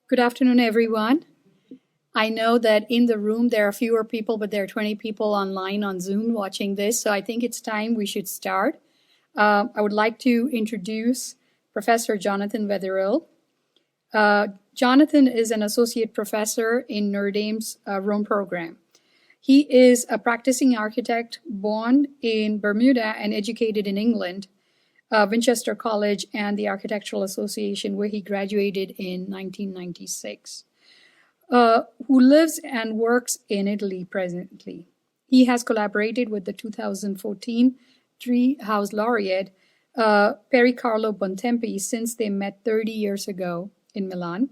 Good afternoon, everyone. I know that in the room there are fewer people, but there are 20 people online on Zoom watching this, so I think it's time we should start. I would like to introduce Professor Jonathan Weatherill. Jonathan is an associate professor in Notre Dame's Rome program. He is a practicing architect born in Bermuda and educated in England, Winchester College and the Architectural Association, where he graduated in 1996. Who lives and works in Italy presently. He has collaborated with the 2014 Treehouse laureate Carlo Bontempi since they met 30 years ago in Milan,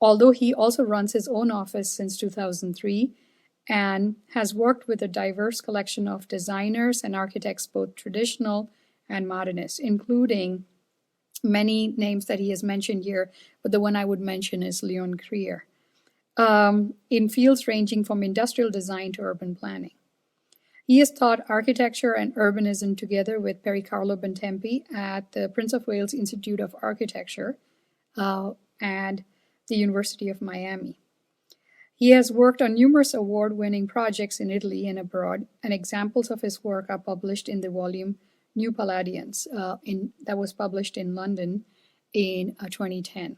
although he also runs his own office since 2003 and has worked with a diverse collection of designers and architects, both traditional and modernist, including many names that he has mentioned here, but the one I would mention is Leon Krier. In fields ranging from industrial design to urban planning. He has taught architecture and urbanism together with Carlo Bontempi at the Prince of Wales Institute of Architecture and the University of Miami. He has worked on numerous award-winning projects in Italy and abroad, and examples of his work are published in the volume New Palladians that was published in London in 2010.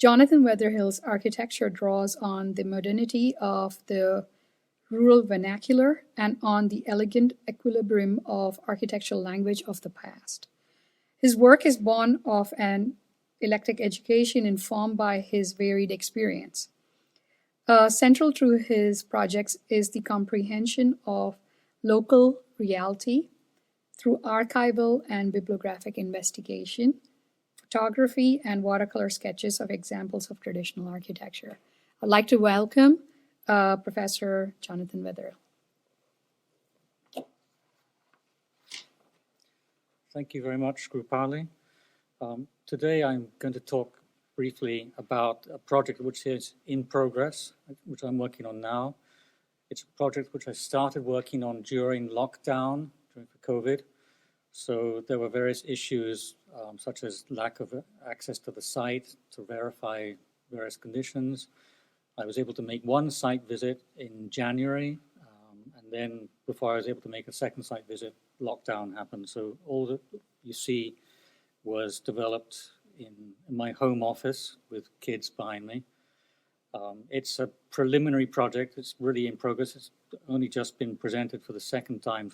Jonathan Weatherill's architecture draws on the modernity of the rural vernacular and on the elegant equilibrium of architectural language of the past. His work is born of an eclectic education informed by his varied experience. Central to his projects is the comprehension of local reality through archival and bibliographic investigation, photography, and watercolor sketches of examples of traditional architecture. I'd like to welcome Professor Jonathan Weatherill. Thank you very much, Krupali. Today I'm going to talk briefly about a project which is in progress, which I'm working on now. It's a project which I started working on during lockdown, during COVID. So there were various issues such as lack of access to the site to verify various conditions. I was able to make one site visit in January, and then before I was able to make a second site visit, lockdown happened. So all that you see was developed in my home office with kids behind me. It's a preliminary project. It's really in progress. It's only just been presented for the second time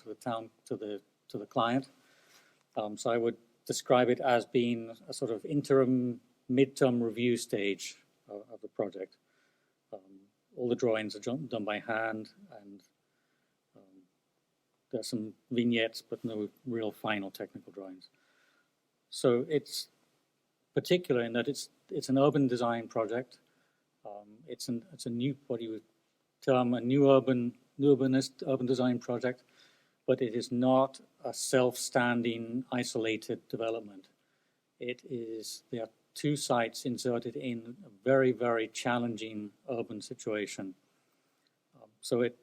to the client. So I would describe it as being a sort of interim midterm review stage of the project. All the drawings are done by hand, and there's some vignettes, but no real final technical drawings. So it's particular in that it's an urban design project. It's a new, what you would term a new urban design project, but it is not a self-standing, isolated development. There are two sites inserted in a very, very challenging urban situation. So it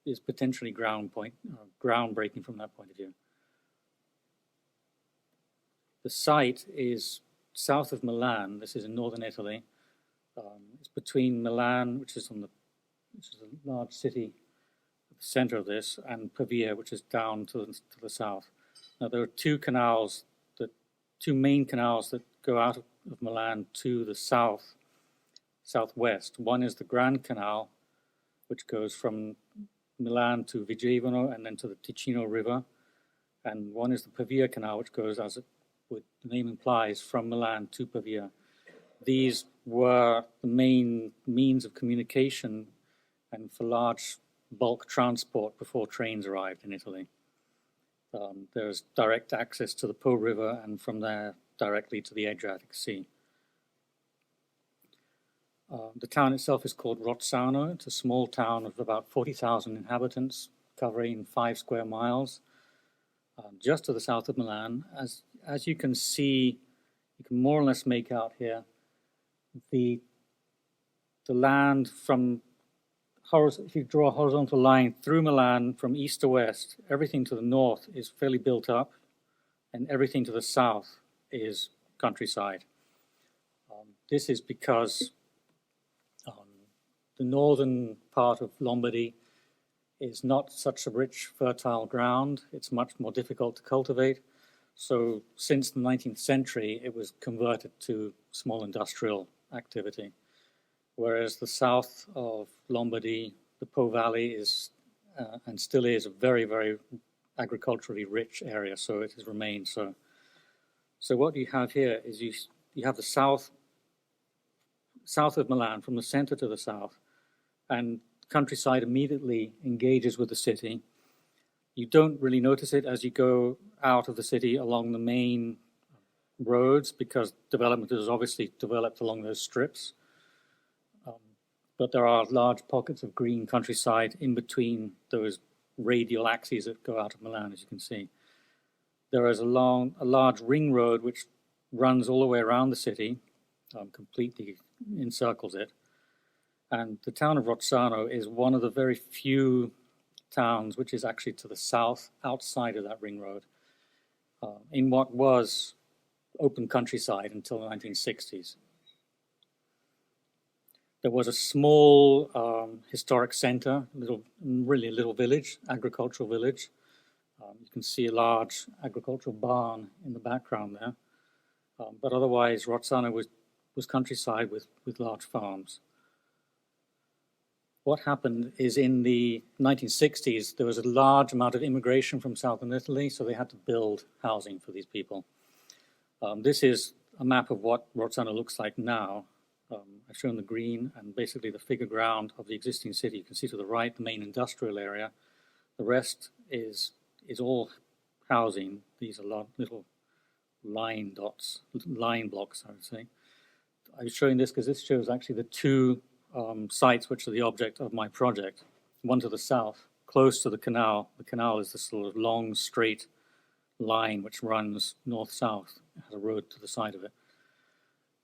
is potentially groundbreaking from that point of view. The site is south of Milan. This is in northern Italy. It's between Milan, which is a large city at the center of this, and Pavia, which is down to the south. Now there are two main canals that go out of Milan to the southwest. One is the Grand Canal, which goes from Milan to Vigevano and then to the Ticino River. And one is the Pavia Canal, which goes, as the name implies, from Milan to Pavia. These were the main means of communication and for large bulk transport before trains arrived in Italy. There's direct access to the Po River and from there directly to the Adriatic Sea. The town itself is called Rozzano. It's a small town of about 40,000 inhabitants, covering 5 square miles, just to the south of Milan. As you can see, you can more or less make out here the land from, if you draw a horizontal line through Milan from east to west, everything to the north is fairly built up, and everything to the south is countryside. This is because the northern part of Lombardy is not such a rich, fertile ground. It's much more difficult to cultivate. So since the 19th century, it was converted to small industrial activity. Whereas the south of Lombardy, the Po Valley, is and still is a very, very agriculturally rich area, so it has remained so. So what you have here is you have the south of Milan, from the center to the south, and countryside immediately engages with the city. You don't really notice it as you go out of the city along the main roads, because development is obviously developed along those strips. But there are large pockets of green countryside in between those radial axes that go out of Milan, as you can see. There is a large ring road which runs all the way around the city, completely encircles it. And the town of Rozzano is one of the very few towns which is actually to the south, outside of that ring road, in what was open countryside until the 1960s. There was a small historic center, really a little village, agricultural village. You can see a large agricultural barn in the background there. But otherwise, Rozzano was countryside with large farms. What happened is in the 1960s, there was a large amount of immigration from southern Italy, so they had to build housing for these people. This is a map of what Rozzano looks like now. I've shown the green and basically the figure ground of the existing city. You can see to the right the main industrial area. The rest is all housing. These are little line dots, line blocks, I would say. I'm showing this because this shows actually the two sites which are the object of my project. One to the south, close to the canal. The canal is this sort of long, straight line which runs north-south. It has a road to the side of it.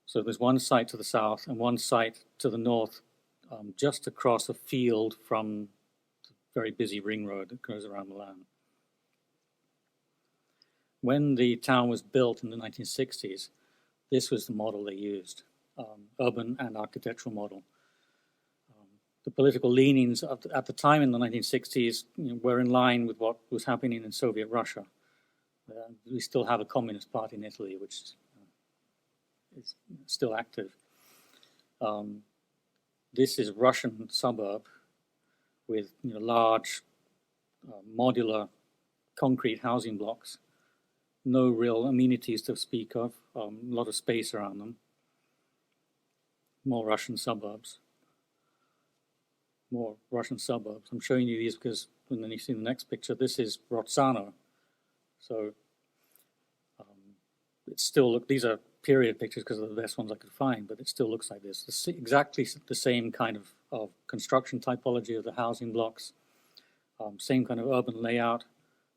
So there's one site to the south and one site to the north, just across a field from the very busy ring road that goes around Milan. When the town was built in the 1960s, this was the model they used, urban and architectural model. The political leanings at the time in the 1960s were in line with what was happening in Soviet Russia. We still have a communist party in Italy, which is still active. This is a Russian suburb with large modular concrete housing blocks, no real amenities to speak of, a lot of space around them. More Russian suburbs. More Russian suburbs. I'm showing you these because when you see the next picture, this is Rozzano. So it still these are period pictures because they're the best ones I could find, but it still looks like this. Exactly the same kind of construction typology of the housing blocks, same kind of urban layout.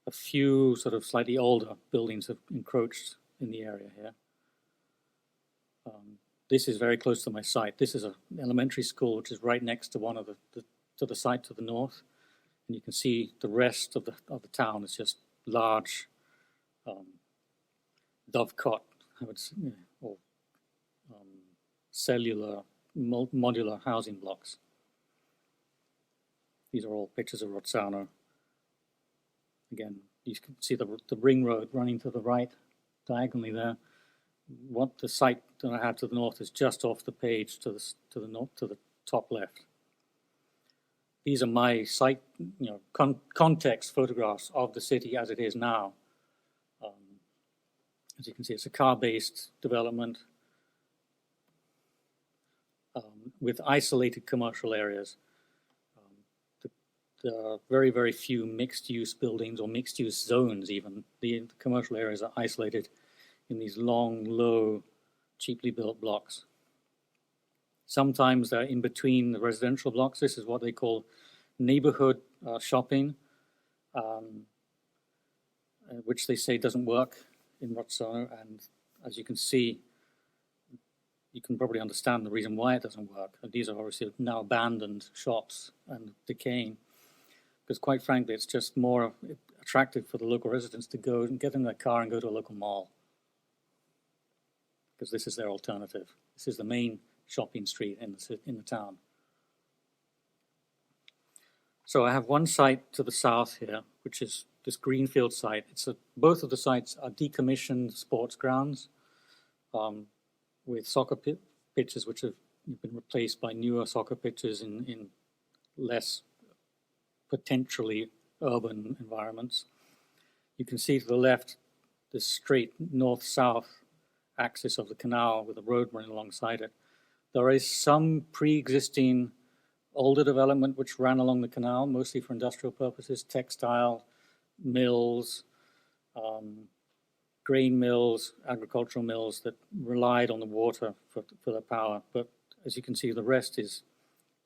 A few sort of slightly older buildings have encroached in the area here. This is very close to my site. This is an elementary school which is right next to one of the site to the north, and you can see the rest of the town is just large dovecot, I would say, or cellular modular housing blocks. These are all pictures of Rozzano. Again, you can see the ring road running to the right, diagonally there. What the site that I have to the north is just off the page to the north, to the top left. These are my site, context photographs of the city as it is now. As you can see, it's a car-based development with isolated commercial areas. There are very, very few mixed-use buildings or mixed-use zones even. The commercial areas are isolated in these long, low, cheaply built blocks. Sometimes they're in between the residential blocks. This is what they call neighborhood shopping, which they say doesn't work in Rozzano. And as you can see, you can probably understand the reason why it doesn't work. And these are obviously now abandoned shops and decaying, because quite frankly, it's just more attractive for the local residents to go and get in their car and go to a local mall. because this is their alternative. This is the main shopping street in the town. So I have one site to the south here, which is this greenfield site. Both of the sites are decommissioned sports grounds with soccer pitches which have been replaced by newer soccer pitches in less potentially urban environments. You can see to the left this straight north-south axis of the canal with a road running alongside it. There is some pre-existing older development which ran along the canal, mostly for industrial purposes, textile, mills, grain mills, agricultural mills that relied on the water for their power. But as you can see, the rest is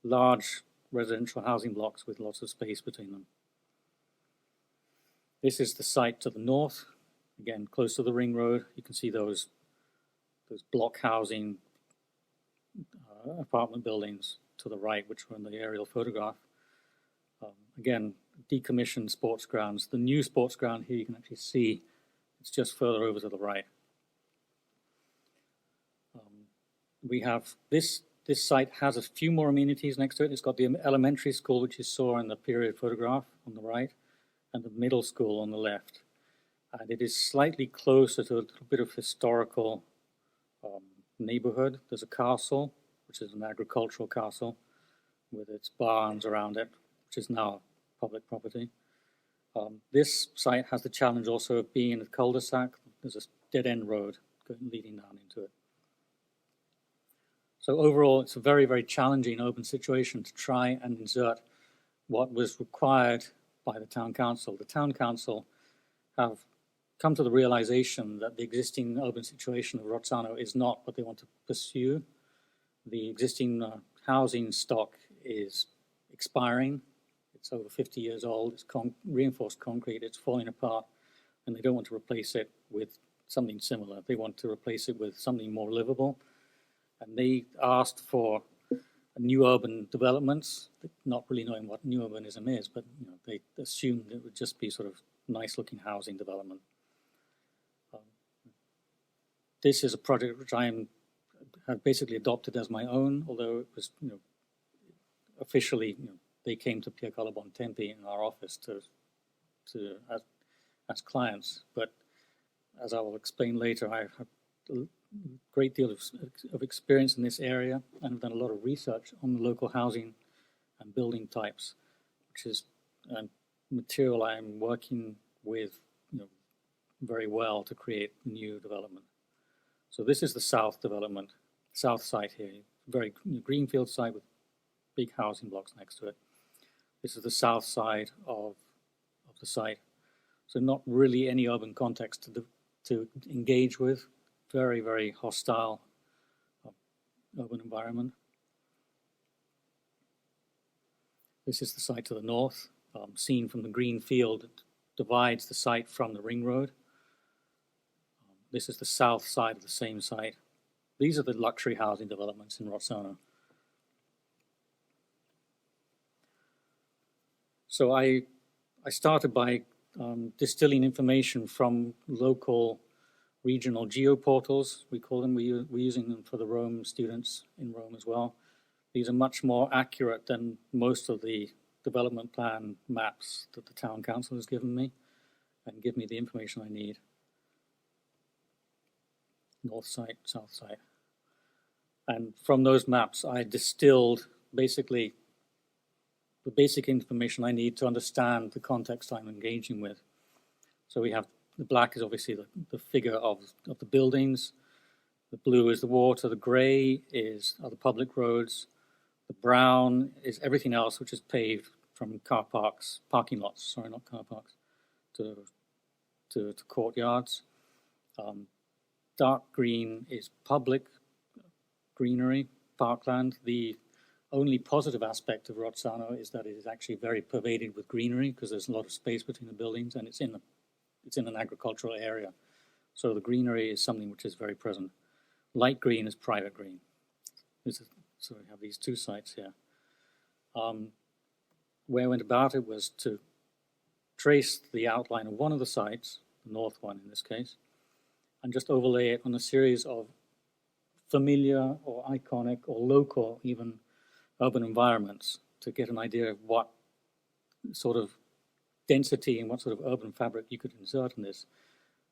large residential housing blocks with lots of space between them. This is the site to the north, again, close to the ring road. You can see those block housing apartment buildings to the right, which were in the aerial photograph. Again, decommissioned sports grounds. The new sports ground here you can actually see, it's just further over to the right. We have this site has a few more amenities next to it. It's got the elementary school, which you saw in the period photograph on the right, and the middle school on the left. And it is slightly closer to a little bit of historical neighborhood. There's a castle, which is an agricultural castle with its barns around it, which is now public property. This site has the challenge also of being in a cul-de-sac. There's a dead-end road leading down into it. So overall, it's a very, very challenging open situation to try and insert what was required by the town council. The town council have come to the realization that the existing urban situation of Rozzano is not what they want to pursue. The existing housing stock is expiring. It's over 50 years old. It's reinforced concrete. It's falling apart, and they don't want to replace it with something similar. They want to replace it with something more livable. And they asked for new urban developments, not really knowing what new urbanism is, but they assumed it would just be sort of nice-looking housing development. This is a project which I have basically adopted as my own, although it was, officially, they came to Piacola Bontempi in our office as clients. But as I will explain later, I have a great deal of experience in this area and have done a lot of research on the local housing and building types, which is material I'm working with very well to create new development. So this is the south development, south site here, very greenfield site with big housing blocks next to it. This is the south side of the site. So not really any urban context to engage with. Very, very hostile urban environment. This is the site to the north, seen from the green field that divides the site from the ring road. This is the south side of the same site. These are the luxury housing developments in Rozzano. So I started by distilling information from local regional geoportals, we call them. We're using them for the Rome students in Rome as well. These are much more accurate than most of the development plan maps that the town council has given me and give me the information I need. North site, south site. And from those maps, I distilled basically the basic information I need to understand the context I'm engaging with. So we have the black is obviously the figure of the buildings. The blue is the water. The gray are the public roads. The brown is everything else which is paved from parking lots, sorry, not car parks, to courtyards. Dark green is public greenery, parkland. The only positive aspect of Rozzano is that it is actually very pervaded with greenery because there's a lot of space between the buildings and it's in an agricultural area. So the greenery is something which is very present. Light green is private green. So we have these two sites here. Where I went about it was to trace the outline of one of the sites, the north one in this case, and just overlay it on a series of familiar or iconic or local, even urban environments, to get an idea of what sort of density and what sort of urban fabric you could insert in this.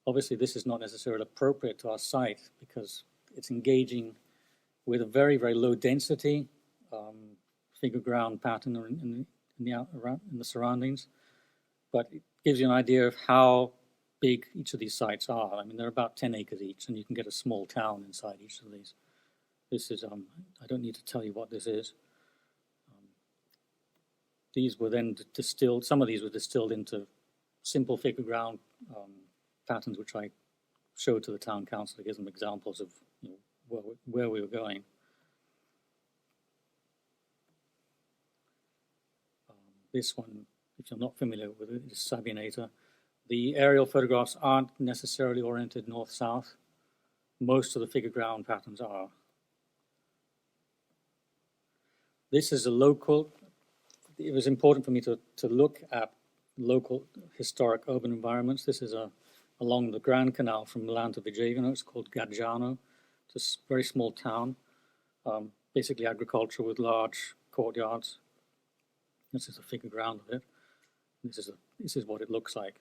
Obviously, this is not necessarily appropriate to our site because it's engaging with a very, very low density figure ground pattern in the surroundings, but it gives you an idea of how big each of these sites are. I mean, they're about 10 acres each, and you can get a small town inside each of these. This is, I don't need to tell you what this is. These were then distilled, some of these were distilled into simple figure ground patterns, which I showed to the town council to give them examples of where we were going. This one, if you're not familiar with it, is Sabinator. The aerial photographs aren't necessarily oriented north-south. Most of the figure ground patterns are. This is a local, it was important for me to look at local historic urban environments. This is along the Grand Canal from Milan to Vigevano. It's called Gaggiano. It's a very small town, basically agriculture with large courtyards. This is a figure ground of it. This is what it looks like.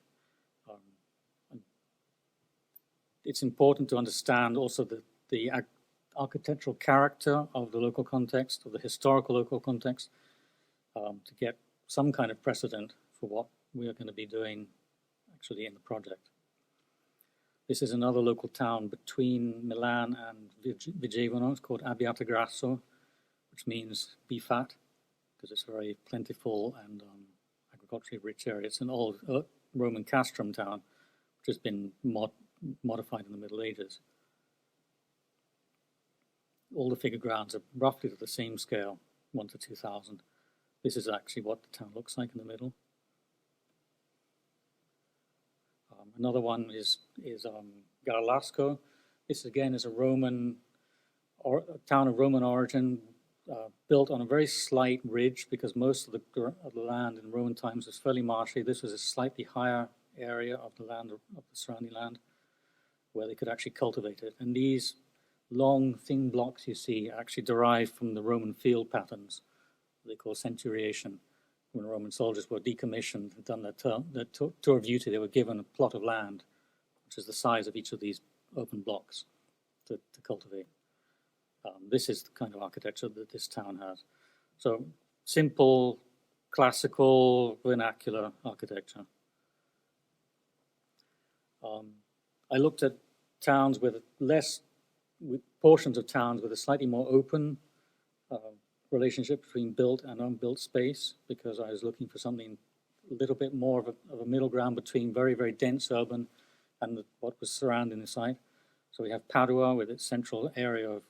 It's important to understand also the architectural character of the local context, of the historical local context, to get some kind of precedent for what we are going to be doing actually in the project. This is another local town between Milan and Vigevano. It's called Abbiategrasso, which means be fat, because it's a very plentiful and agriculturally rich area. It's an old Roman castrum town, which has been modified in the Middle Ages. All the figure grounds are roughly to the same scale, 1 to 2,000. This is actually what the town looks like in the middle. Another one is Garlasco. This again is a town of Roman origin, built on a very slight ridge because most of the land in Roman times was fairly marshy. This was a slightly higher area of the land, of the surrounding land, where they could actually cultivate it. And these long, thin blocks you see actually derive from the Roman field patterns they call centuriation. When Roman soldiers were decommissioned and done their tour of duty, they were given a plot of land, which is the size of each of these open blocks to cultivate. This is the kind of architecture that this town has. So simple, classical, vernacular architecture. I looked at towns with portions of towns with a slightly more open relationship between built and unbuilt space, because I was looking for something a little bit more of a middle ground between very, very dense urban and what was surrounding the site. So we have Padua with its central area of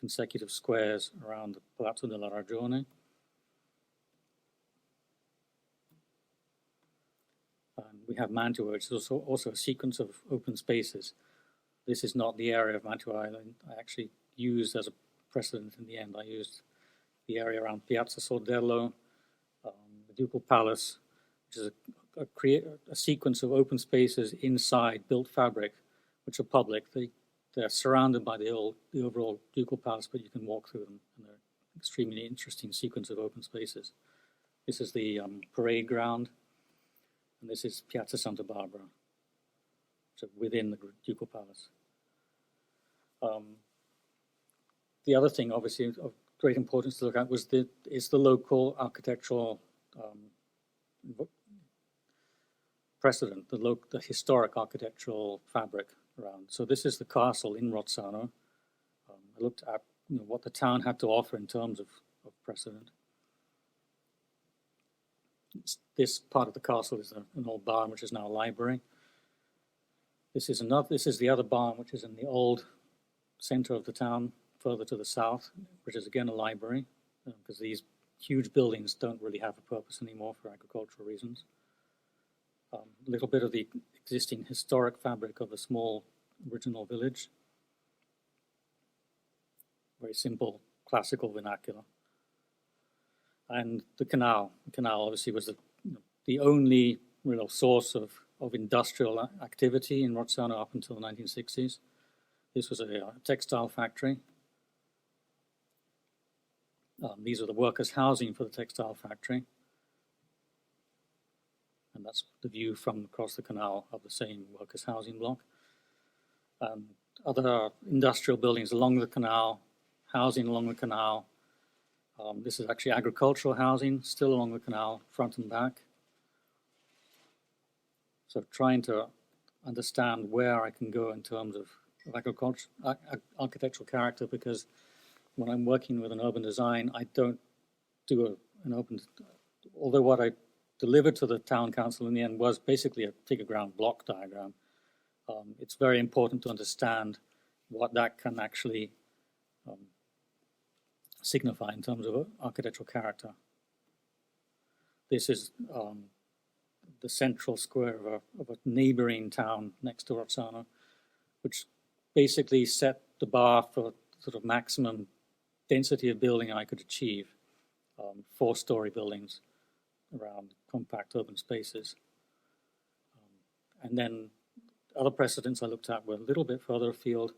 consecutive squares around the Palazzo della Ragione. And we have Mantua, which is also a sequence of open spaces. This is not the area of Mantua Island I actually used as a precedent in the end. I used the area around Piazza Sordello, the Ducal Palace, which is a sequence of open spaces inside built fabric, which are public. They're surrounded by the overall Ducal Palace, but you can walk through them, and they're an extremely interesting sequence of open spaces. This is the parade ground, and this is Piazza Santa Barbara, so within the Ducal Palace. The other thing, obviously, of great importance to look at is the local architectural precedent, the historic architectural fabric around. So this is the castle in Rozzano. I looked at what the town had to offer in terms of precedent. This part of the castle is an old barn, which is now a library. This is the other barn, which is in the old center of the town, further to the south, which is again a library, because these huge buildings don't really have a purpose anymore for agricultural reasons. A little bit of the existing historic fabric of a small original village. Very simple, classical vernacular. And the canal. The canal obviously was the only real source of industrial activity in Rozzano up until the 1960s. This was a textile factory. These are the workers' housing for the textile factory. And that's the view from across the canal of the same workers' housing block. Other industrial buildings along the canal, housing along the canal. This is actually agricultural housing, still along the canal, front and back. So trying to understand where I can go in terms of architectural character, because when I'm working with an urban design, I don't do an open, although what I delivered to the town council in the end was basically a figure ground block diagram. It's very important to understand what that can actually signify in terms of architectural character. This is the central square of a neighboring town next to Rozzano, which basically set the bar for sort of maximum density of building I could achieve. 4-story buildings around compact urban spaces. And then other precedents I looked at were a little bit further afield.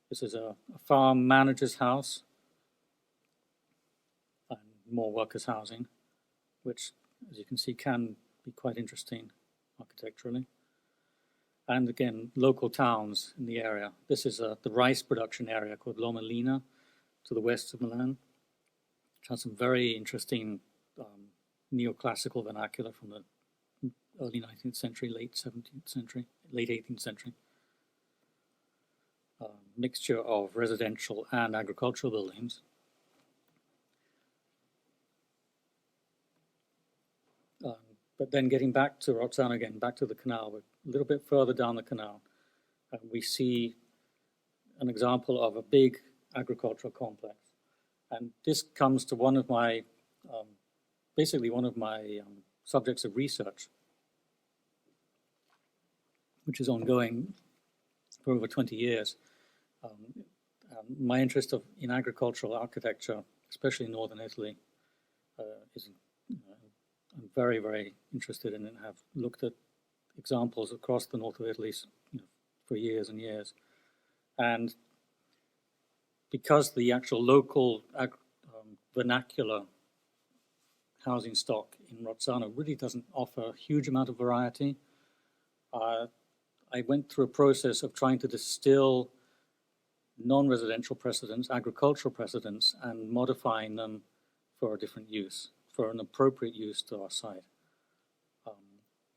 This is a farm manager's house and more workers' housing, which, as you can see, can be quite interesting architecturally. And again, local towns in the area. This is the rice production area called Loma Lina to the west of Milan, which has some very interesting neoclassical vernacular from the early 19th century, late 17th century, late 18th century. Mixture of residential and agricultural buildings. But then getting back to Rozzano again, back to the canal, we're a little bit further down the canal, we see an example of a big agricultural complex. And this comes to one of my, basically one of my subjects of research, which is ongoing for over 20 years. My interest in agricultural architecture, especially in northern Italy, is I'm very, very interested in it and have looked at examples across the north of Italy for years and years. And because the actual local vernacular housing stock in Rozzano really doesn't offer a huge amount of variety, I went through a process of trying to distill non-residential precedents, agricultural precedents, and modifying them for a different use, for an appropriate use to our site.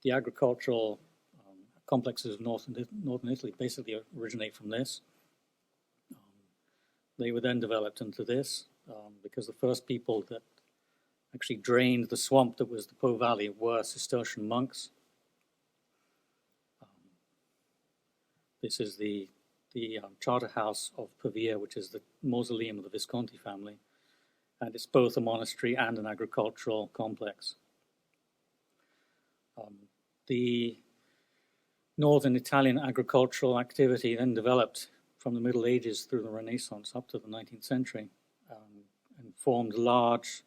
The agricultural complexes of northern Italy basically originate from this. They were then developed into this because the first people that actually drained the swamp that was the Po Valley were Cistercian monks. This is the charter house of Pavia, which is the mausoleum of the Visconti family. And it's both a monastery and an agricultural complex. The northern Italian agricultural activity then developed from the Middle Ages through the Renaissance up to the 19th century and formed large,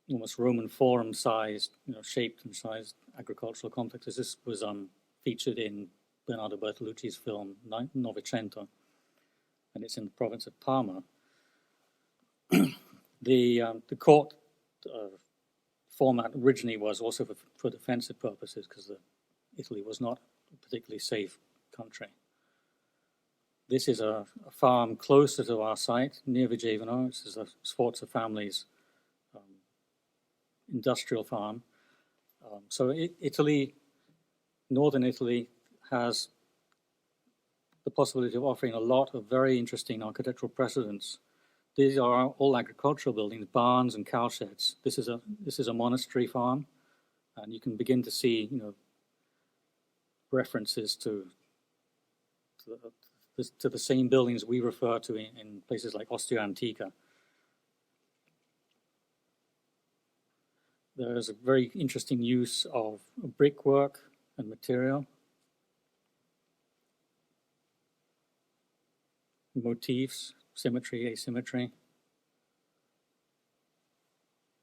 almost Roman forum-sized, shaped and sized agricultural complexes. This was featured in Bernardo Bertolucci's film Novecento, and it's in the province of Parma. The court format originally was also for defensive purposes because Italy was not a particularly safe country. This is a farm closer to our site, near Vigevano. This is a Sforza family's industrial farm. So Italy, northern Italy, has the possibility of offering a lot of very interesting architectural precedents. These are all agricultural buildings, barns and cow sheds. This is a monastery farm, and you can begin to see, references to the same buildings we refer to in places like Ostia Antica. There is a very interesting use of brickwork and material, motifs, symmetry, asymmetry.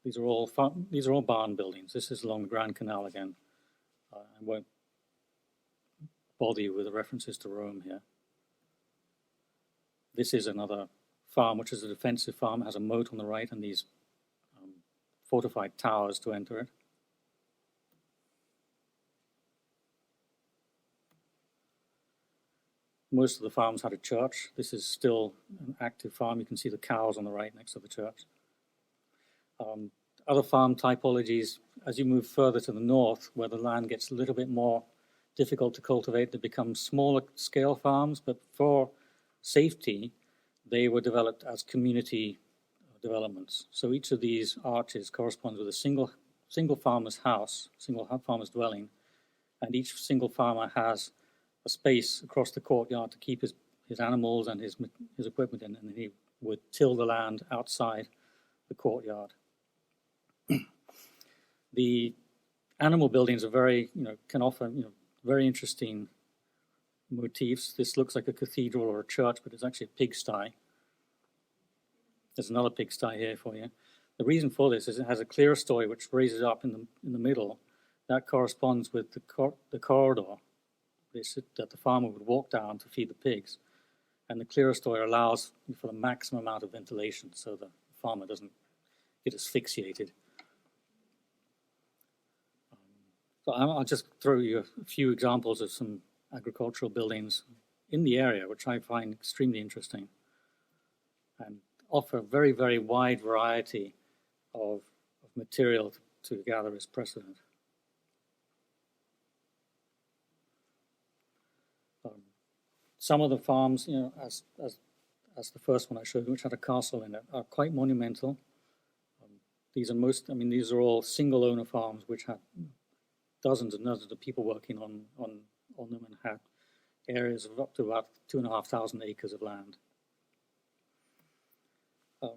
These are all barn buildings. This is along the Grand Canal again. I won't bother you with the references to Rome here. This is another farm, which is a defensive farm, has a moat on the right and these fortified towers to enter it. Most of the farms had a church. This is still an active farm. You can see the cows on the right next to the church. Other farm typologies, as you move further to the north, where the land gets a little bit more difficult to cultivate, they become smaller scale farms, but for safety, they were developed as community developments. So each of these arches corresponds with a single farmer's house, single farmer's dwelling, and each single farmer has a space across the courtyard to keep his animals and his equipment in, and he would till the land outside the courtyard. The animal buildings are very, can offer, very interesting motifs. This looks like a cathedral or a church, but it's actually a pigsty. There's another pigsty here for you. The reason for this is it has a clerestory which raises up in the middle. That corresponds with the corridor that the farmer would walk down to feed the pigs. And the clerestory allows for the maximum amount of ventilation so the farmer doesn't get asphyxiated. So I'll just throw you a few examples of some agricultural buildings in the area, which I find extremely interesting and offer a very, very wide variety of material to gather as precedent. Some of the farms, as the first one I showed, which had a castle in it, are quite monumental. These are all single owner farms which had dozens and dozens of people working on them and had areas of up to about 2,500 acres of land. A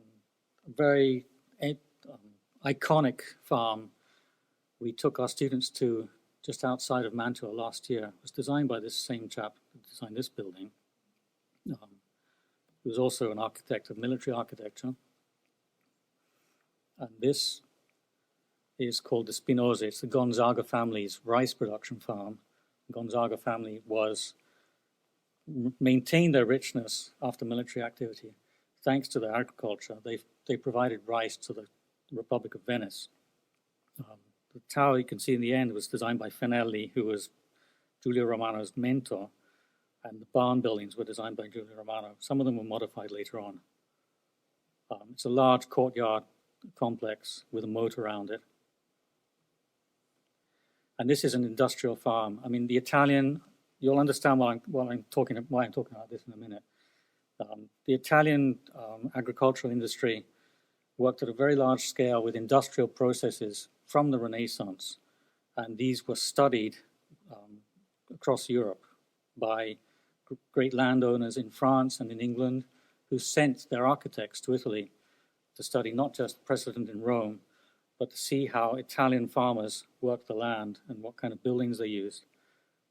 very iconic farm we took our students to just outside of Mantua last year. It was designed by this same chap who designed this building. He was also an architect of military architecture. And this is called the Spinosa. It's the Gonzaga family's rice production farm. The Gonzaga family maintained their richness after military activity. Thanks to their agriculture, they provided rice to the Republic of Venice. The tower you can see in the end was designed by Fanelli, who was Giulio Romano's mentor, and the barn buildings were designed by Giulio Romano. Some of them were modified later on. It's a large courtyard complex with a moat around it. And this is an industrial farm. I mean, the Italian, you'll understand why I'm talking about this in a minute. The Italian agricultural industry worked at a very large scale with industrial processes from the Renaissance, and these were studied across Europe by great landowners in France and in England who sent their architects to Italy to study not just precedent in Rome, but to see how Italian farmers worked the land and what kind of buildings they used.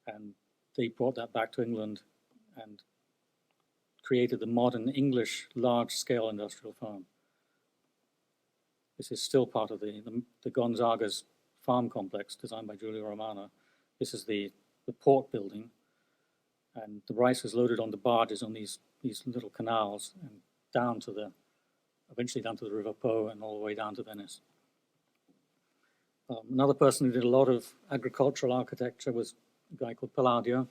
And they brought that back to England and created the modern English large-scale industrial farm. This is still part of the Gonzaga's farm complex designed by Giulio Romano. This is the port building, and the rice is loaded onto barges on these little canals and eventually down to the River Po and all the way down to Venice. Another person who did a lot of agricultural architecture was a guy called Palladio.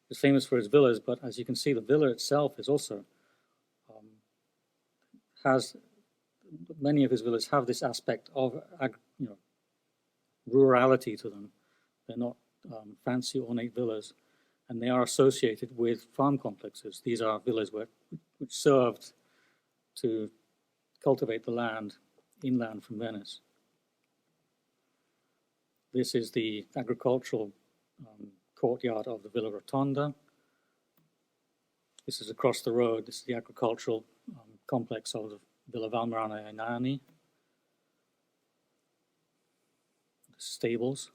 He's famous for his villas, but as you can see, the villa itself is also many of his villas have this aspect of rurality to them. They're not fancy ornate villas, and they are associated with farm complexes. These are villas which served to cultivate the land inland from Venice. This is the agricultural courtyard of the Villa Rotonda. This is across the road. This is the agricultural complex of the Villa Valmarana ai Nani. The stables.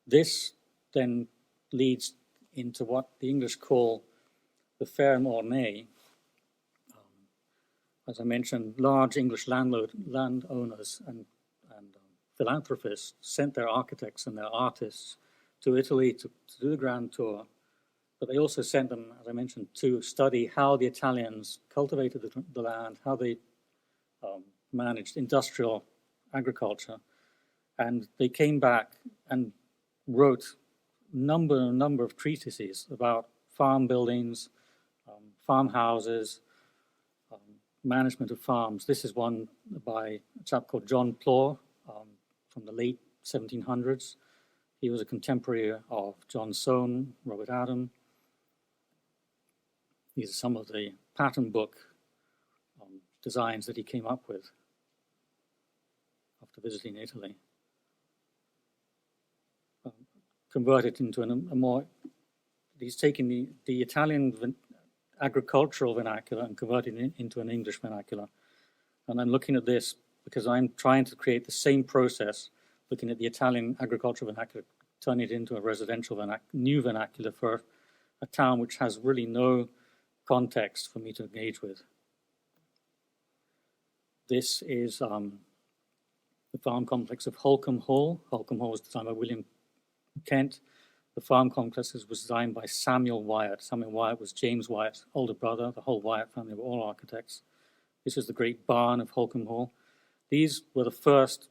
This then leads into what the English call the ferme ornée. As I mentioned, large English landowners and philanthropists sent their architects and their artists to Italy to do the grand tour. But they also sent them, as I mentioned, to study how the Italians cultivated the land, how they managed industrial agriculture. And they came back and wrote a number of treatises about farm buildings, farmhouses, management of farms. This is one by a chap called John Plore from the late 1700s. He was a contemporary of John Soane, Robert Adam. These are some of the pattern book designs that he came up with after visiting Italy. Converted into a more, he's taken the Italian agricultural vernacular and converted it into an English vernacular. And I'm looking at this because I'm trying to create the same process, looking at the Italian agricultural vernacular, turn it into a residential new vernacular for a town which has really no context for me to engage with. This is the farm complex of Holcombe Hall. Holcombe Hall was designed by William Kent. The farm complex was designed by Samuel Wyatt. Samuel Wyatt was James Wyatt's older brother. The whole Wyatt family were all architects. This is the great barn of Holcombe Hall. These were the first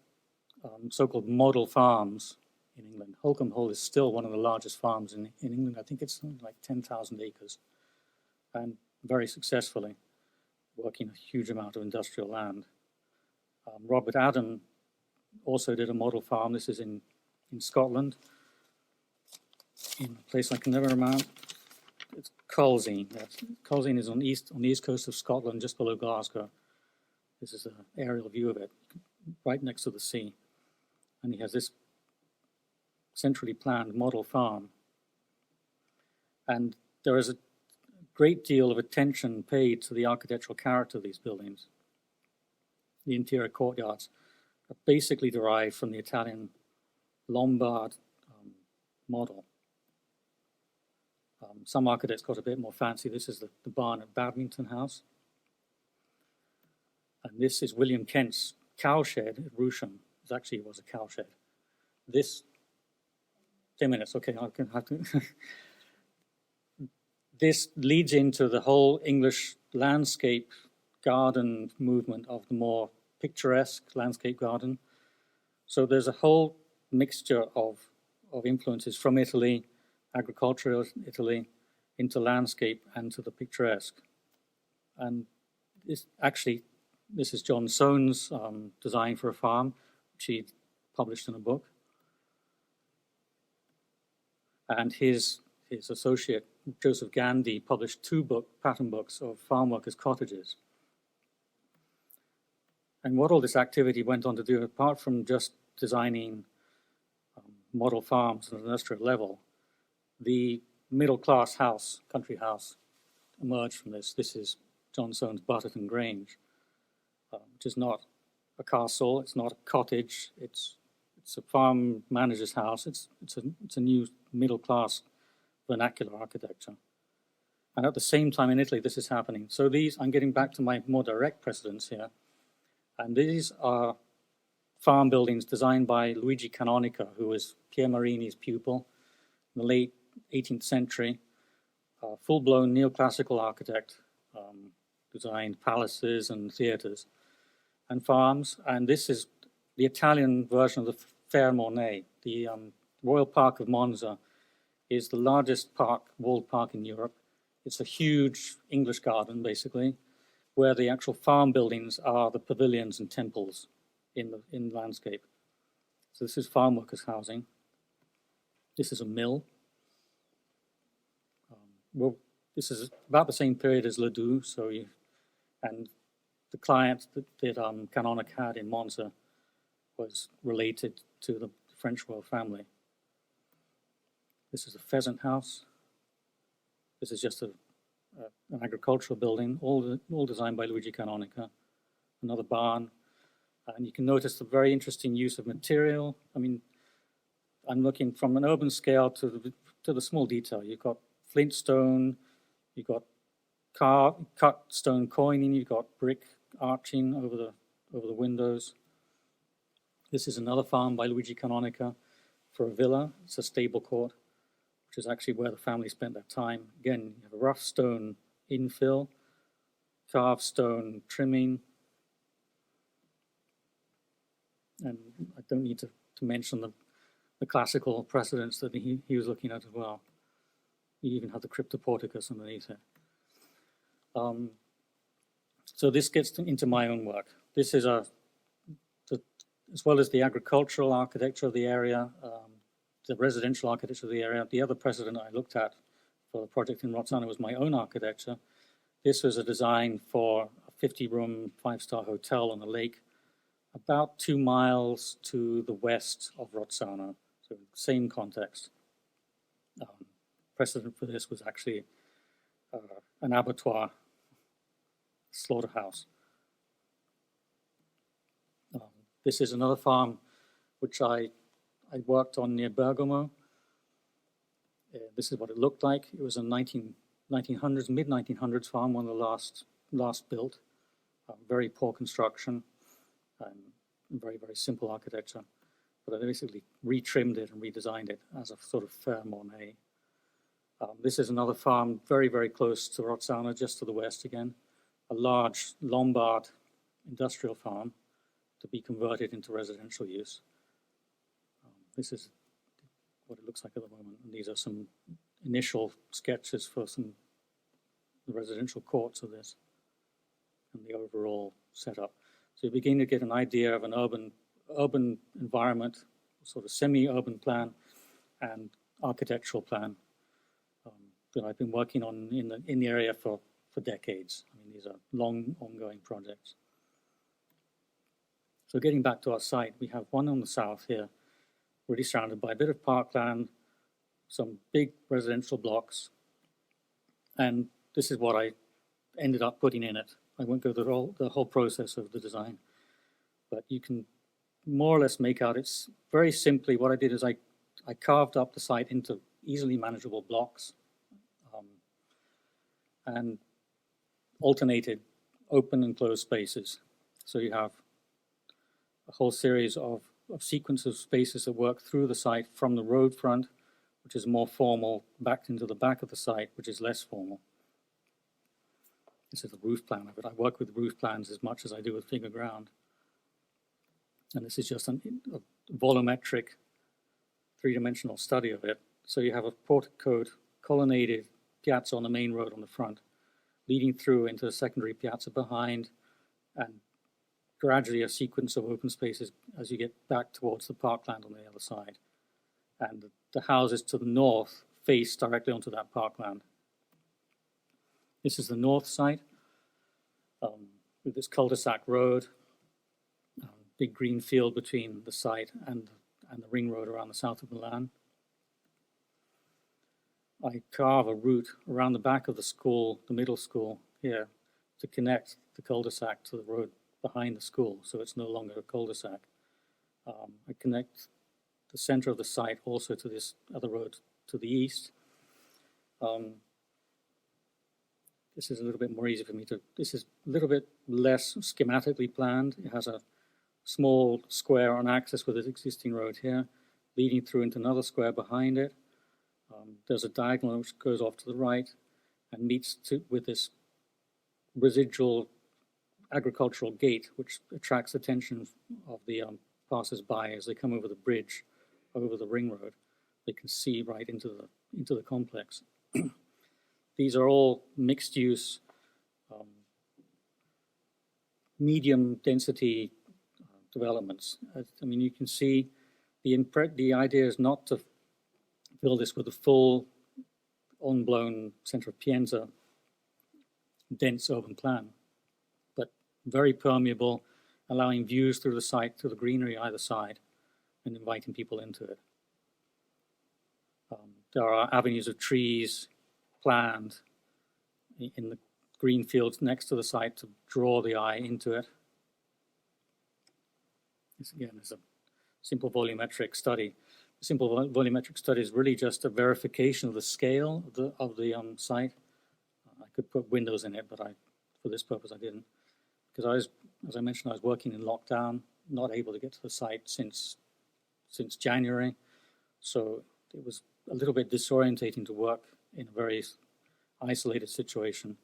so-called model farms in England. Holcombe Hall is still one of the largest farms in England. I think it's like 10,000 acres, and very successfully working a huge amount of industrial land. Robert Adam also did a model farm. This is in Scotland, in a place I can never remember. It's Colzine. Yes. Colzine is on the east coast of Scotland, just below Glasgow. This is an aerial view of it, right next to the sea. And he has this centrally planned model farm. And there is a great deal of attention paid to the architectural character of these buildings. The interior courtyards are basically derived from the Italian Lombard model. Some architects got a bit more fancy. This is the barn at Badminton House. And this is William Kent's cowshed at Rousham. It actually was a cowshed. This, 10 minutes, okay, I can have to. This leads into the whole English landscape garden movement of the more picturesque landscape garden. So there's a whole mixture of influences from Italy, agricultural Italy, into landscape and to the picturesque. And this is John Soane's design for a farm, which he published in a book. And his associate, Joseph Gandy, published two pattern books of farm workers' cottages. And what all this activity went on to do, apart from just designing model farms at an industrial level, the middle-class house, country house, emerged from this. This is John Soane's Butterton Grange, which is not a castle, it's not a cottage, it's a farm manager's house. It's a new middle-class vernacular architecture. And at the same time in Italy, this is happening. So I'm getting back to my more direct precedents here. And these are farm buildings designed by Luigi Canonica, who was Pier Marini's pupil in the late 18th century, full-blown neoclassical architect, designed palaces and theaters and farms. And this is the Italian version of the Fair Mornay. The Royal Park of Monza is the largest walled park in Europe. It's a huge English garden, basically, where the actual farm buildings are the pavilions and temples in landscape. So this is farm workers' housing. This is a mill. This is about the same period as Ledoux, and the client that Canonic had in Monza was related to the French royal family. This is a pheasant house. This is just an agricultural building, all designed by Luigi Canonica. Another barn. And you can notice the very interesting use of material. I mean, I'm looking from an urban scale to the small detail. You've got flint stone, you've got cut stone coining, you've got brick arching over the windows. This is another farm by Luigi Canonica for a villa. It's a stable court, which is actually where the family spent their time. Again, you have a rough stone infill, carved stone trimming, and I don't need to mention the classical precedents that he was looking at as well. You even have the cryptoporticus underneath it. So this gets into my own work. This is as well as the agricultural architecture of the area, the residential architecture of the area. The other precedent I looked at for the project in Rozzano was my own architecture. This was a design for a 50-room, 5-star hotel on the lake, about 2 miles to the west of Rozzano, so same context. Precedent for this was actually an abattoir, slaughterhouse. This is another farm which I worked on near Bergamo. This is what it looked like. It was a 1900s, mid-1900s farm, one of the last built. Very poor construction, very, very simple architecture. But I basically retrimmed it and redesigned it as a sort of ferme ornée. This is another farm very, very close to Rozzano, just to the west again. A large Lombard industrial farm to be converted into residential use. This is what it looks like at the moment. And these are some initial sketches for some residential courts of this and the overall setup. So you begin to get an idea of an urban environment, sort of semi-urban plan and architectural plan that I've been working on in the area for decades. I mean, these are long, ongoing projects. So getting back to our site, we have one on the south here, really surrounded by a bit of parkland, some big residential blocks, and this is what I ended up putting in it. I won't go through the whole process of the design, but you can more or less make out, it's very simply what I did is I carved up the site into easily manageable blocks and alternated open and closed spaces. So you have a whole series of sequences of spaces that work through the site from the road front, which is more formal, back into the back of the site, which is less formal. This is the roof plan of it. I work with roof plans as much as I do with figure ground. And this is just a volumetric, three-dimensional study of it. So you have a porticoed, colonnaded piazza on the main road on the front, leading through into the secondary piazza behind, and gradually a sequence of open spaces as you get back towards the parkland on the other side. And the houses to the north face directly onto that parkland. This is the north side, with this cul-de-sac road, big green field between the site and the ring road around the south of Milan. I carve a route around the back of the school, the middle school here, to connect the cul-de-sac to the road behind the school, so it's no longer a cul-de-sac. I connect the center of the site also to this other road to the east. This is a little bit more easy for me to, this is a little bit less schematically planned. It has a small square on axis with an existing road here, leading through into another square behind it. There's a diagonal which goes off to the right and meets with this residual agricultural gate, which attracts attention of the passers-by as they come over the bridge, over the ring road. They can see right into the complex. These are all mixed-use, medium density developments. I mean, you can see the idea is not to fill this with a full, on-blown center of Pienza, dense urban plan, but very permeable, allowing views through the site to the greenery either side and inviting people into it. There are avenues of trees planned in the green fields next to the site to draw the eye into it. This again is a simple volumetric study. The simple volumetric study is really just a verification of the scale of the site. I could put windows in it, but for this purpose I didn't, because as I mentioned, I was working in lockdown, not able to get to the site since January, so it was a little bit disorientating to work in a very isolated situation.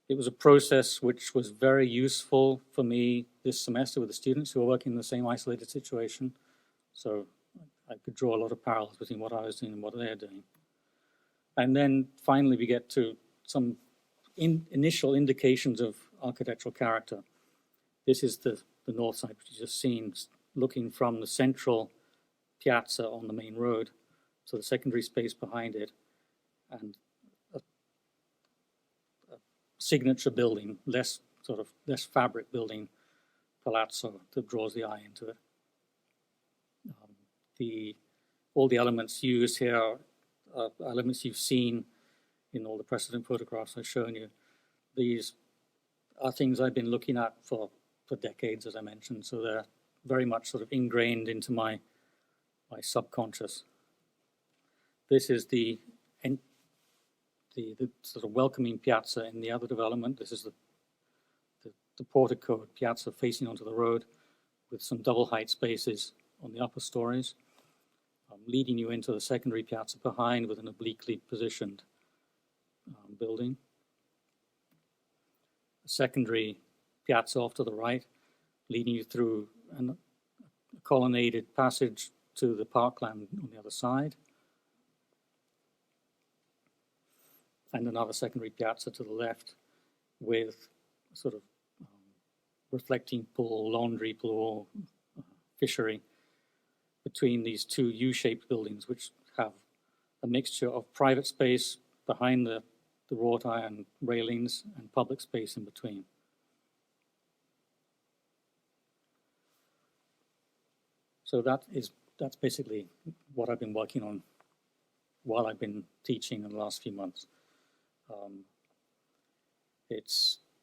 It was a process which was very useful for me this semester with the students who are working in the same isolated situation. So I could draw a lot of parallels between what I was doing and what they're doing. And then finally we get to some initial indications of architectural character. This is the north side, which you just seen, looking from the central piazza on the main road, so the secondary space behind it, and a signature building, less fabric building, palazzo, that draws the eye into it. All the elements used here are elements you've seen in all the precedent photographs I've shown you. These are things I've been looking at for decades, as I mentioned, so they're very much sort of ingrained into my subconscious. This is the sort of welcoming piazza in the other development. This is the portico piazza facing onto the road with some double height spaces on the upper stories, leading you into the secondary piazza behind with an obliquely positioned building. A secondary piazza off to the right, leading you through a colonnaded passage to the parkland on the other side. And another secondary piazza to the left with sort of reflecting pool, laundry pool, fishery between these two U-shaped buildings, which have a mixture of private space behind the wrought iron railings and public space in between. So that's basically what I've been working on while I've been teaching in the last few months.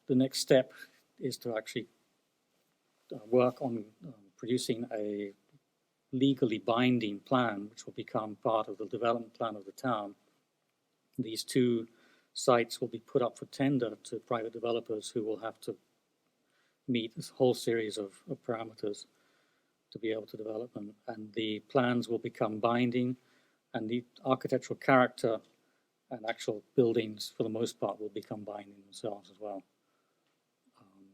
The next step is to actually work on producing a legally binding plan, which will become part of the development plan of the town. These two sites will be put up for tender to private developers who will have to meet this whole series of parameters to be able to develop them. And the plans will become binding, and the architectural character and actual buildings, for the most part, will become binding themselves as well.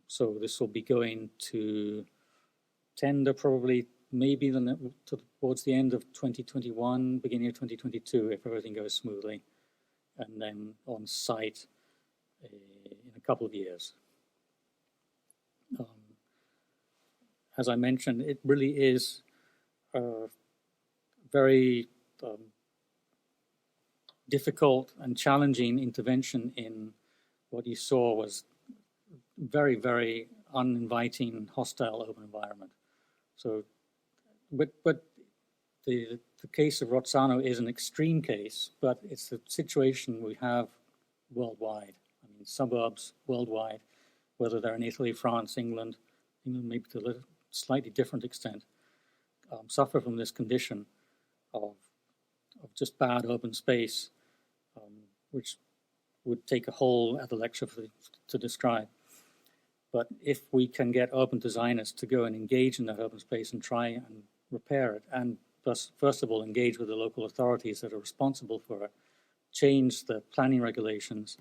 So this will be going to tender probably maybe towards the end of 2021, beginning of 2022, if everything goes smoothly, and then on site in a couple of years. As I mentioned, it really is a very difficult and challenging intervention in what you saw was very, very uninviting, hostile urban environment. So, but the case of Rozzano is an extreme case, but it's the situation we have worldwide. I mean, suburbs worldwide, whether they're in Italy, France, England maybe to a slightly different extent, suffer from this condition of just bad urban space, which would take a whole other lecture to describe. But if we can get urban designers to go and engage in that urban space and try and repair it, and first of all, engage with the local authorities that are responsible for it, change the planning regulations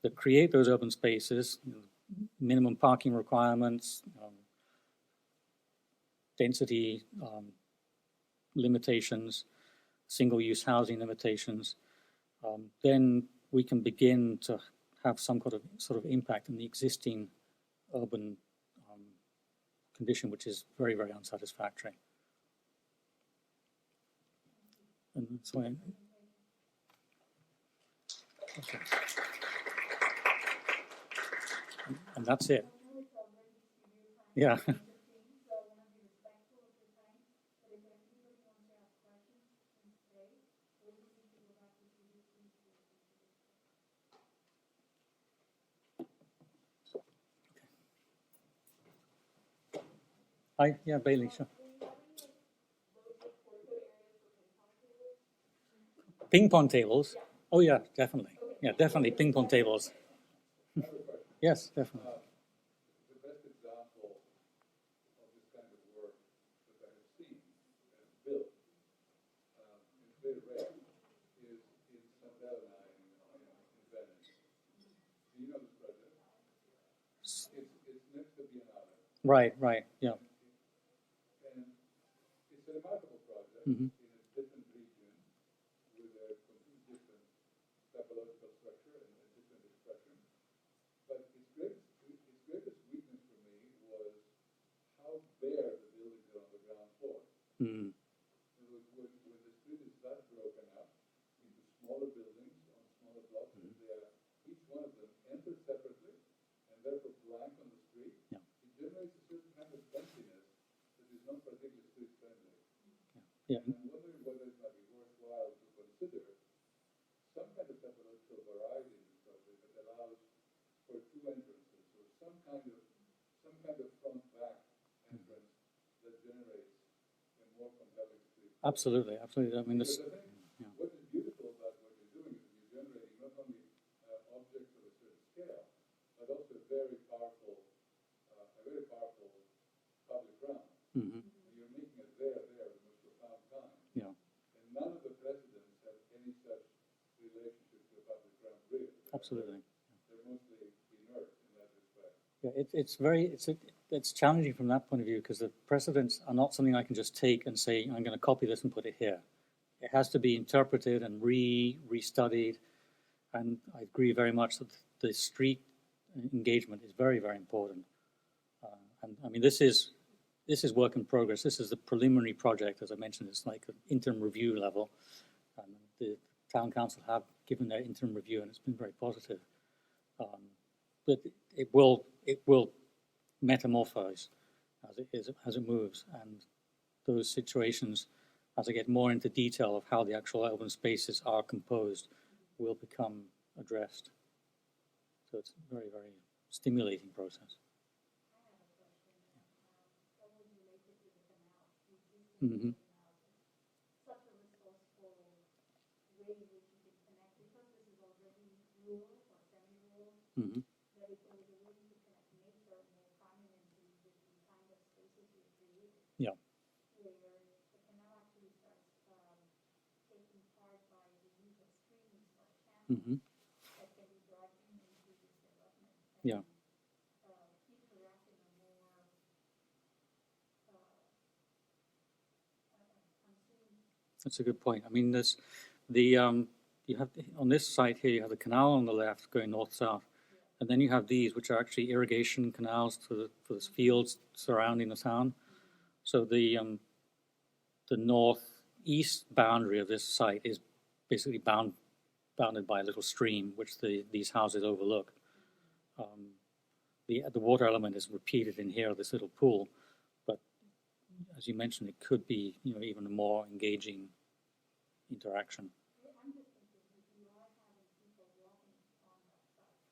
that create those urban spaces, minimum parking requirements, density limitations, single-use housing limitations, then we can begin to have some sort of impact in the existing urban condition, which is very, very unsatisfactory. And so okay. And that's it. Yeah. Yeah, Bailey, sure. Ping pong tables? Oh, yeah, definitely. Yeah, definitely ping pong tables. Yes, definitely. The best example of this kind of work that I have seen and built in Weatherill is Right, right, yeah. And it's a remarkable project Mm-hmm. in a different region with a completely different topological structure and a different expression. But its greatest weakness for me was how bare the buildings are on the ground floor. Mm. When the street is that broken up into smaller buildings on smaller blocks, and they are each one of them entered separately and therefore blank on the street, Yeah. it generates a certain kind of emptiness that is not particularly street friendly. Yeah. And I'm wondering whether it might be worthwhile to consider some kind of topological variety in this project that allows for two entrances or some kind of front-back entrance that generates a more compelling street. Absolutely, absolutely. I mean, Because this. I think Yeah. what is beautiful about what you're doing is you're generating not only objects of a certain scale, but also a very powerful public realm. Mm-hmm. You're making it there the most profound time. Yeah. And none of the precedents have any such relationship to a public realm, really. Absolutely. They're mostly inert in that respect. Yeah, it's challenging from that point of view because the precedents are not something I can just take and say I'm going to copy this and put it here. It has to be interpreted and restudied, and I agree very much that the street engagement is very, very important. And I mean, this is work in progress. This is the preliminary project, as I mentioned. It's like an interim review level, and the town council have given their interim review, and it's been very positive. But it will metamorphose as it moves, and those situations, as I get more into detail of how the actual urban spaces are composed, will become addressed. So it's a very, very stimulating process. Mm-hmm. Mm-hmm. Yeah. Mm-hmm. Yeah. That's a good point. I mean, there's you have on this site here you have the canal on the left going north-south, and then you have these which are actually irrigation canals for the fields surrounding the town. So the northeast boundary of this site is basically bounded by a little stream which these houses overlook. The water element is repeated in here, this little pool, but as you mentioned, it could be even a more engaging interaction.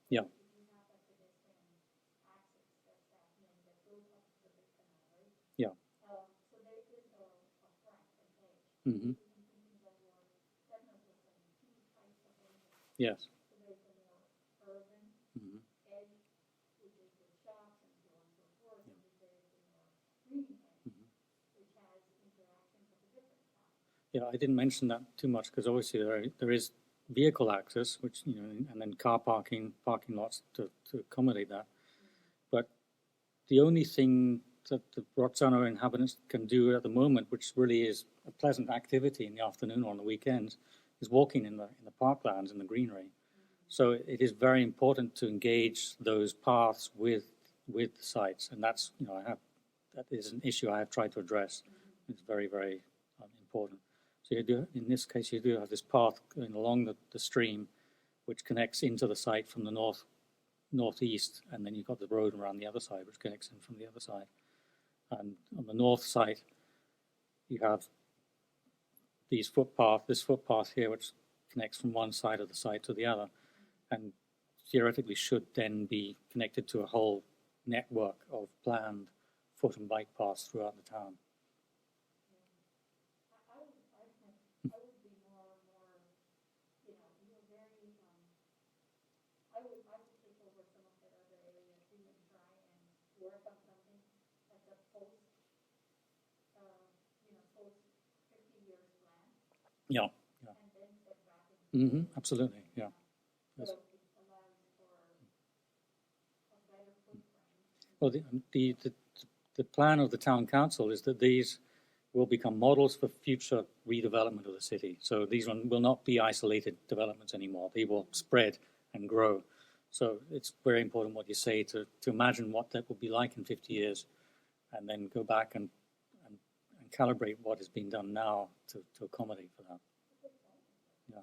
Yeah. Yeah. Mm-hmm. Yes. Mm-hmm. Yeah, I didn't mention that too much because obviously there is vehicle access, which and then car parking lots to accommodate that. But the only thing that the Roxano inhabitants can do at the moment, which really is a pleasant activity in the afternoon or on the weekends, is walking in the parklands in the greenery. So it is very important to engage those paths with the sites, and that's that is an issue I have tried to address. It's very, very important. So in this case, you do have this path going along the stream, which connects into the site from the northeast, and then you've got the road around the other side, which connects in from the other side. And on the north side, you have this footpath here, which connects from one side of the site to the other, and theoretically should then be connected to a whole network of planned foot and bike paths throughout the town. Yeah, yeah. Mm-hmm, absolutely, yeah. Yes. Well, the plan of the town council is that these will become models for future redevelopment of the city. So these will not be isolated developments anymore. They will spread and grow. So it's very important what you say to imagine what that will be like in 50 years and then go back and calibrate what is being done now to accommodate for that. Yeah.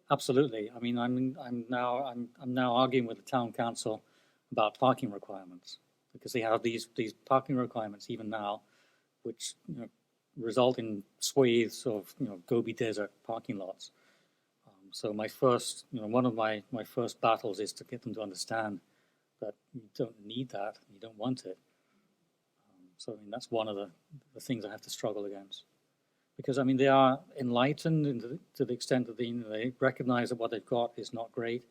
Absolutely. I mean, I'm now arguing with the town council about parking requirements because they have these parking requirements even now, which result in swathes of Gobi Desert parking lots. So my first, one of my first battles is to get them to understand that you don't need that, you don't want it. So I mean, that's one of the things I have to struggle against. Because I mean, they are enlightened to the extent that they recognize that what they've got is not great,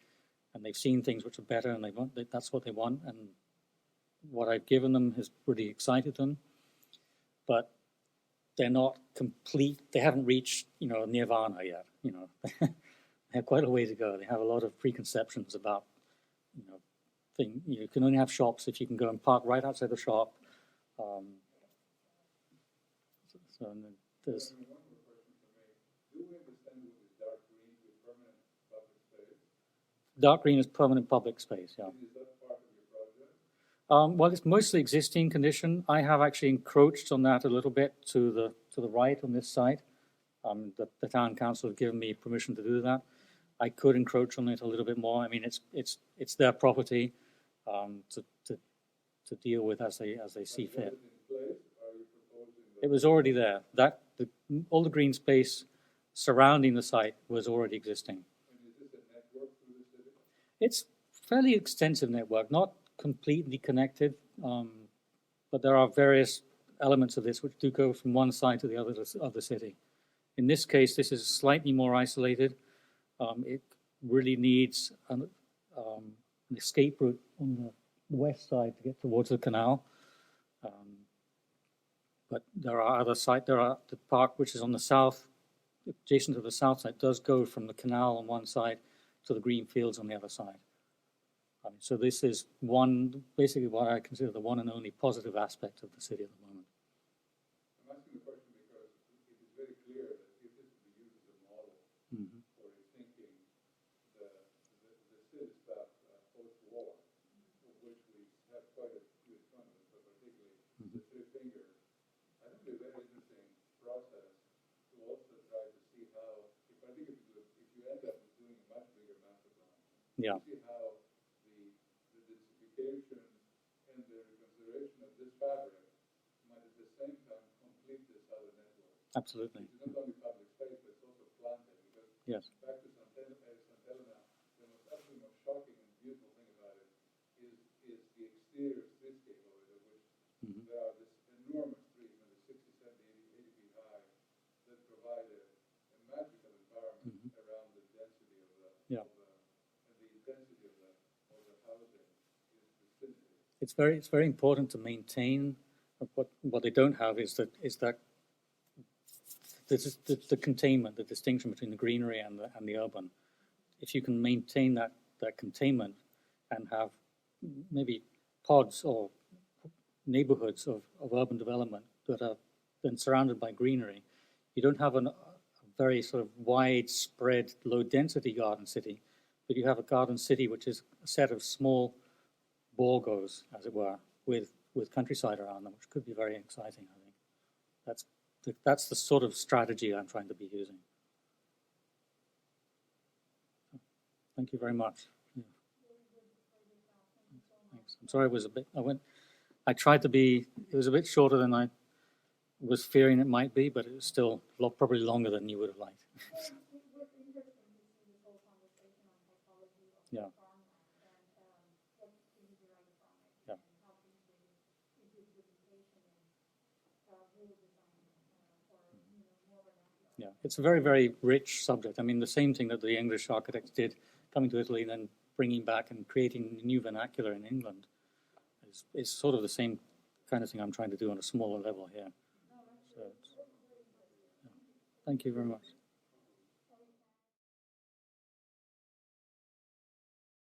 and they've seen things which are better, and that's what they want. And what I've given them has really excited them, but they're not complete. They haven't reached nirvana yet. They have quite a way to go. They have a lot of preconceptions about you can only have shops if you can go and park right outside the shop. So there's. One more question for me. Do we understand what is dark green with permanent public space? Dark green is permanent public space, yeah. Is that part of your project? Well, it's mostly existing condition. I have actually encroached on that a little bit to the right on this side. The town council has given me permission to do that. I could encroach on it a little bit more. I mean, it's their property to deal with as they see fit. It was already there. All the green space surrounding the site was already existing. And is this a network through the city? It's fairly extensive network, not completely connected, but there are various elements of this which do go from one side to the other of the city. In this case, this is slightly more isolated. It really needs an escape route on the west side to get towards the canal. But there are other sites. There are the park, which is on the south, adjacent to the south side, does go from the canal on one side to the green fields on the other side. So this is basically what I consider the one and only positive aspect of the city at the moment. I'm asking the question because it is very clear that if this is used as a model for rethinking the city stuff post-war, of which we have quite a few examples, but particularly the three fingers, I think it's a very interesting process to also try to see how, particularly if you end up doing a much bigger master plan, Yeah. see how the densification and the reconsideration of this fabric might at the same time complete this other network. Absolutely. It's not only public space, but it's also planted. Because Yes. back to Santa Elena, the most absolutely most shocking and beautiful thing about it is the exterior streetscape of it, of which there are this enormous trees, maybe 60, 70, 80 feet high, that provide a magical environment around the density of the Yeah. and the intensity of the housing is vicinity. It's very important to maintain. What they don't have is that the containment, the distinction between the greenery and the urban. If you can maintain that containment and have maybe pods or neighborhoods of urban development that are then surrounded by greenery, you don't have a very sort of widespread, low-density garden city, but you have a garden city which is a set of small borgos, as it were, with countryside around them, which could be very exciting, I think. That's the sort of strategy I'm trying to be using. Thank you very much. Yeah. Thanks. I'm sorry it was a bit, I tried to be, it was a bit shorter than I was fearing it might be, but it was still probably longer than you would have liked. Yeah. Yeah, it's a very, very rich subject. I mean, the same thing that the English architects did, coming to Italy and then bringing back and creating new vernacular in England, is sort of the same kind of thing I'm trying to do on a smaller level here. So, yeah. Thank you very much.